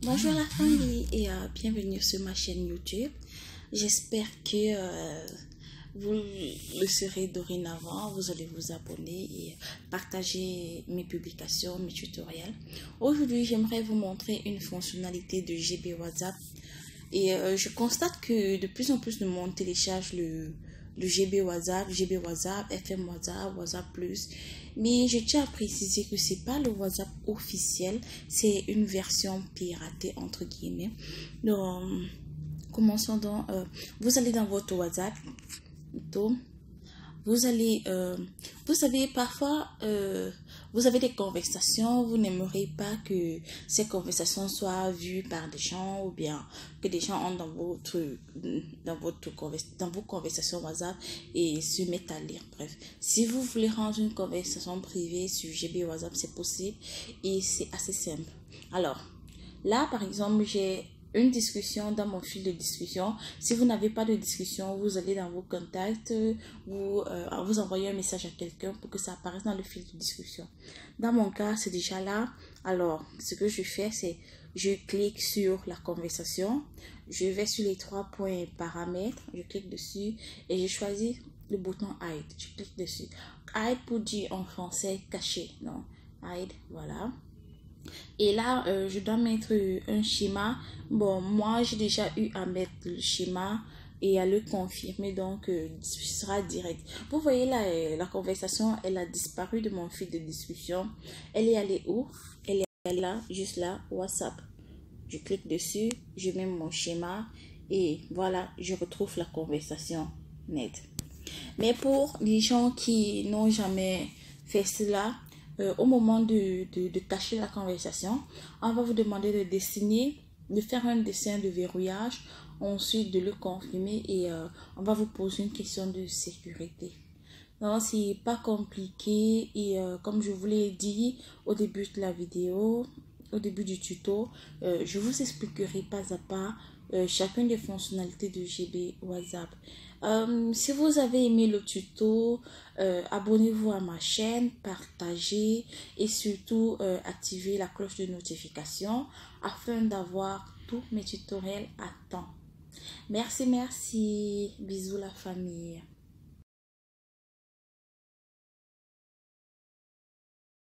Bonjour la famille et bienvenue sur ma chaîne YouTube. J'espère que vous le serez dorénavant. Vous allez vous abonner et partager mes publications, mes tutoriels. Aujourd'hui, j'aimerais vous montrer une fonctionnalité de GB WhatsApp. Et je constate que de plus en plus de monde télécharge le GB WhatsApp, FM WhatsApp, WhatsApp Plus. Mais je tiens à préciser que c'est pas le WhatsApp officiel, c'est une version piratée entre guillemets. Donc, commençons donc. Vous allez dans votre WhatsApp. Vous allez, vous savez, parfois, vous avez des conversations, vous n'aimeriez pas que ces conversations soient vues par des gens ou bien que des gens ont dans vos conversations WhatsApp et se mettent à lire. Bref, si vous voulez rendre une conversation privée sur GB WhatsApp, c'est possible et c'est assez simple. Alors, là, par exemple, j'ai une discussion dans mon fil de discussion. Si vous n'avez pas de discussion, vous allez dans vos contacts, vous envoyez un message à quelqu'un pour que ça apparaisse dans le fil de discussion. Dans mon cas, c'est déjà là. Alors, ce que je fais, c'est je clique sur la conversation, je vais sur les 3 points paramètres, je clique dessus et je choisis le bouton hide. Je clique dessus. Hide pour dire en français caché. Non, hide, voilà. Et là, je dois mettre un schéma. Bon, moi, j'ai déjà eu à mettre le schéma et à le confirmer. Donc, ce sera direct. Vous voyez là, la conversation, elle a disparu de mon fil de discussion. Elle est allée où? Elle est allée là, juste là, WhatsApp. Je clique dessus, je mets mon schéma et voilà, je retrouve la conversation nette. Mais pour les gens qui n'ont jamais fait cela, au moment de cacher la conversation, on va vous demander de dessiner, de faire un dessin de verrouillage, ensuite de le confirmer et on va vous poser une question de sécurité. Non, c'est pas compliqué et comme je vous l'ai dit au début de la vidéo, au début du tuto, je vous expliquerai pas à pas chacune des fonctionnalités de GB WhatsApp. Si vous avez aimé le tuto, abonnez-vous à ma chaîne, partagez et surtout activez la cloche de notification afin d'avoir tous mes tutoriels à temps. Merci, bisous la famille.